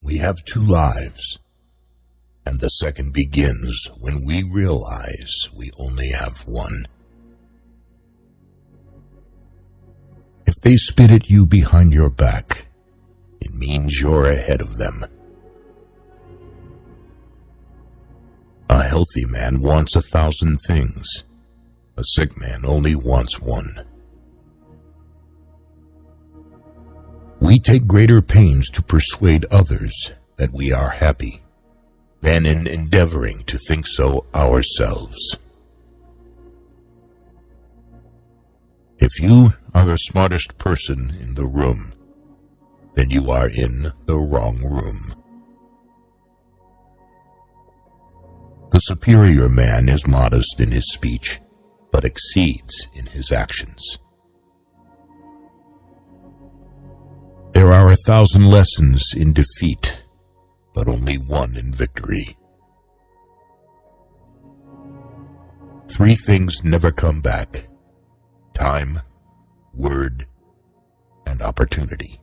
We have two lives, and the second begins when we realize we only have one. If they spit at you behind your back, it means you're ahead of them. A healthy man wants 1,000 things. A sick man only wants one. We take greater pains to persuade others that we are happy than in endeavoring to think so ourselves. If you are the smartest person in the room, then you are in the wrong room. The superior man is modest in his speech, but exceeds in his actions. There are 1,000 lessons in defeat, but only one in victory. 3 things never come back: time, word, and opportunity.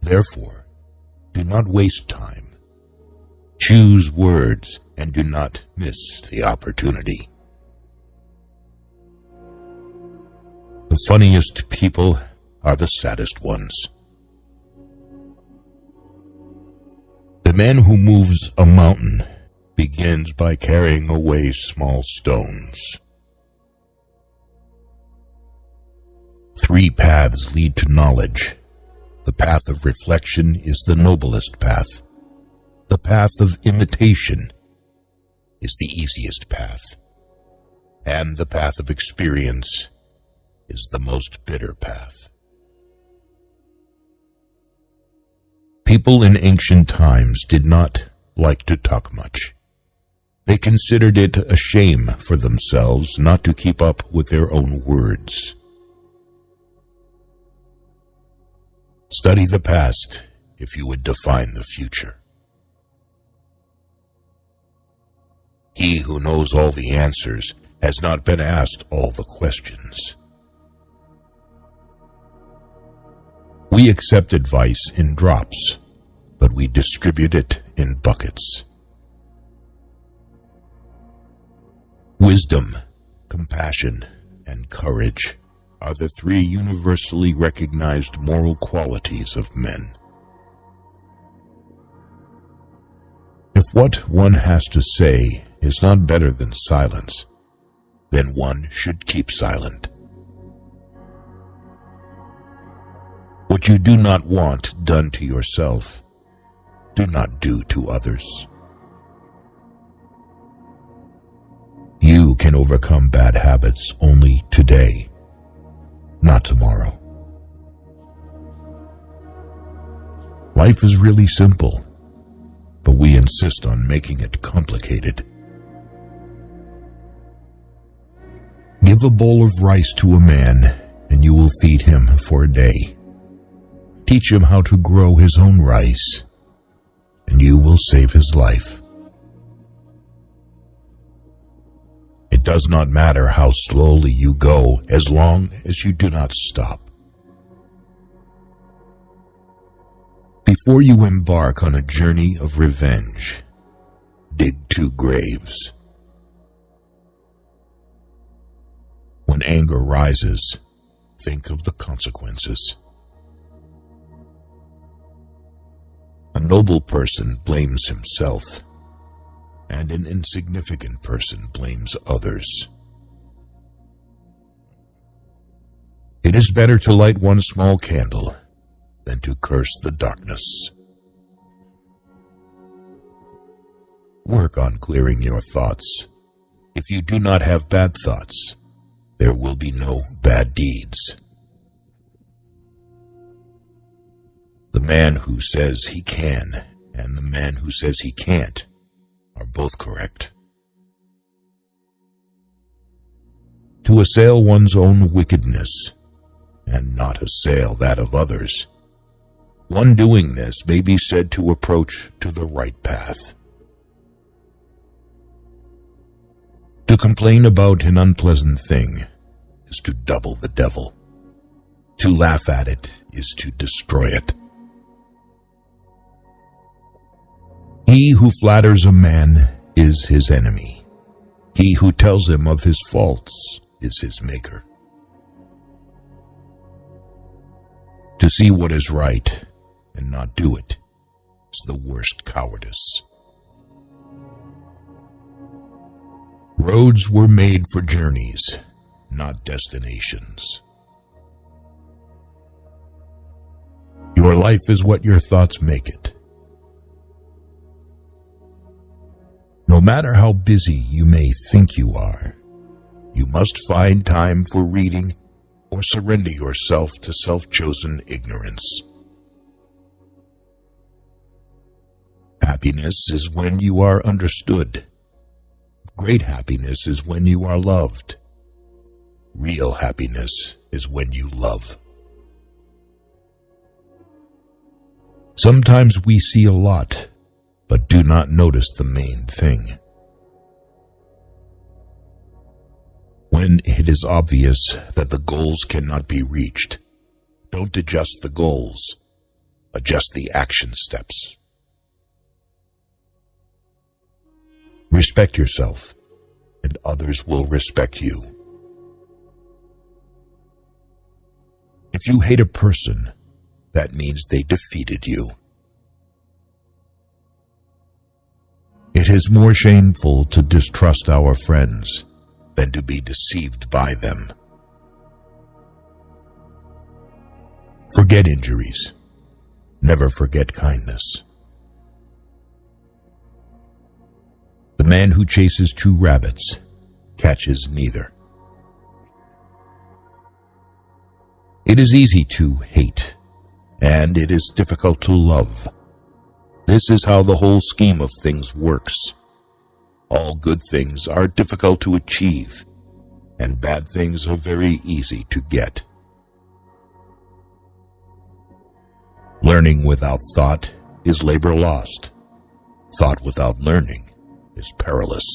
Therefore, do not waste time. Choose words and do not miss the opportunity. The funniest people are the saddest ones. The man who moves a mountain begins by carrying away small stones. 3 paths lead to knowledge. The path of reflection is the noblest path. The path of imitation is the easiest path. And the path of experience is the most bitter path. People in ancient times did not like to talk much. They considered it a shame for themselves not to keep up with their own words. Study the past if you would define the future. He who knows all the answers has not been asked all the questions. We accept advice in drops, but we distribute it in buckets. Wisdom, compassion, and courage are the 3 universally recognized moral qualities of men. If what one has to say is not better than silence, then one should keep silent. What you do not want done to yourself, do not do to others. You can overcome bad habits only today, not tomorrow. Life is really simple, but we insist on making it complicated. Give a bowl of rice to a man, and you will feed him for a day. Teach him how to grow his own rice, and you will save his life. It does not matter how slowly you go as long as you do not stop. Before you embark on a journey of revenge, dig 2 graves. When anger rises, think of the consequences. A noble person blames himself, and an insignificant person blames others. It is better to light one small candle than to curse the darkness. Work on clearing your thoughts. If you do not have bad thoughts, there will be no bad deeds. The man who says he can and the man who says he can't are both correct. To assail one's own wickedness and not assail that of others, one doing this may be said to approach to the right path. To complain about an unpleasant thing is to double the devil. To laugh at it is to destroy it. He who flatters a man is his enemy. He who tells him of his faults is his maker. To see what is right and not do it is the worst cowardice. Roads were made for journeys, not destinations. Your life is what your thoughts make it. No matter how busy you may think you are, you must find time for reading or surrender yourself to self-chosen ignorance. Happiness is when you are understood. Great happiness is when you are loved. Real happiness is when you love. Sometimes we see a lot, but do not notice the main thing. When it is obvious that the goals cannot be reached, don't adjust the goals, adjust the action steps. Respect yourself, and others will respect you. If you hate a person, that means they defeated you. It is more shameful to distrust our friends than to be deceived by them. Forget injuries. Never forget kindness. The man who chases 2 rabbits catches neither. It is easy to hate, and it is difficult to love. This is how the whole scheme of things works. All good things are difficult to achieve, and bad things are very easy to get. Learning without thought is labor lost. Thought without learning is perilous.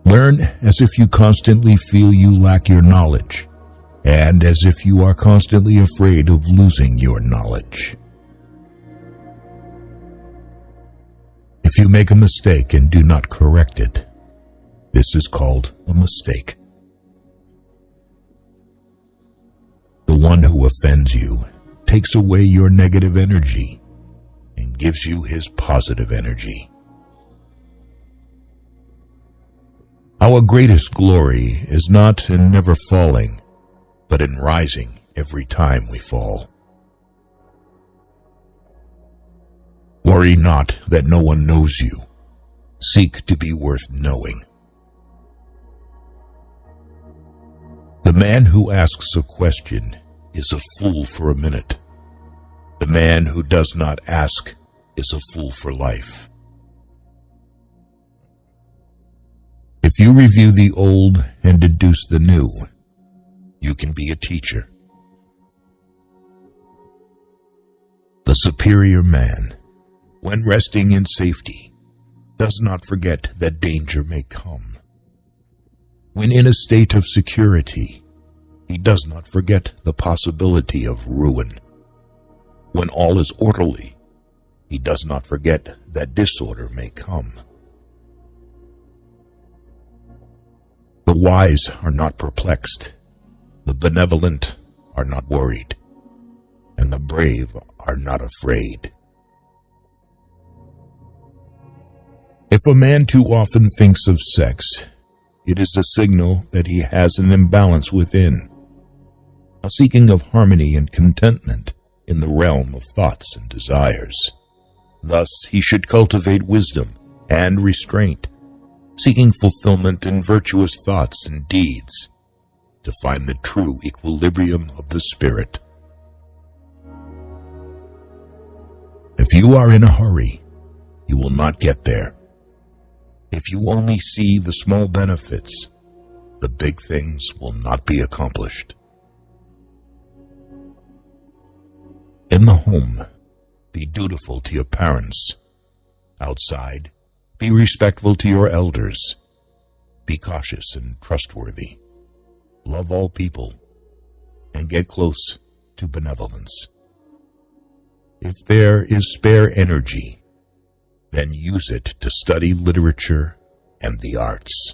Learn as if you constantly feel you lack your knowledge, and as if you are constantly afraid of losing your knowledge. If you make a mistake and do not correct it, this is called a mistake. The one who offends you takes away your negative energy and gives you his positive energy. Our greatest glory is not in never falling, but in rising every time we fall. Worry not that no one knows you. Seek to be worth knowing. The man who asks a question is a fool for a minute. The man who does not ask is a fool for life. If you review the old and deduce the new, you can be a teacher. The superior man, when resting in safety, does not forget that danger may come. When in a state of security, he does not forget the possibility of ruin. When all is orderly, he does not forget that disorder may come. The wise are not perplexed, the benevolent are not worried, and the brave are not afraid. If a man too often thinks of sex, it is a signal that he has an imbalance within, a seeking of harmony and contentment in the realm of thoughts and desires. Thus he should cultivate wisdom and restraint, seeking fulfillment in virtuous thoughts and deeds, to find the true equilibrium of the spirit. If you are in a hurry, you will not get there. If you only see the small benefits, the big things will not be accomplished. In the home, be dutiful to your parents. Outside, be respectful to your elders. Be cautious and trustworthy. Love all people, and get close to benevolence. If there is spare energy, then use it to study literature and the arts.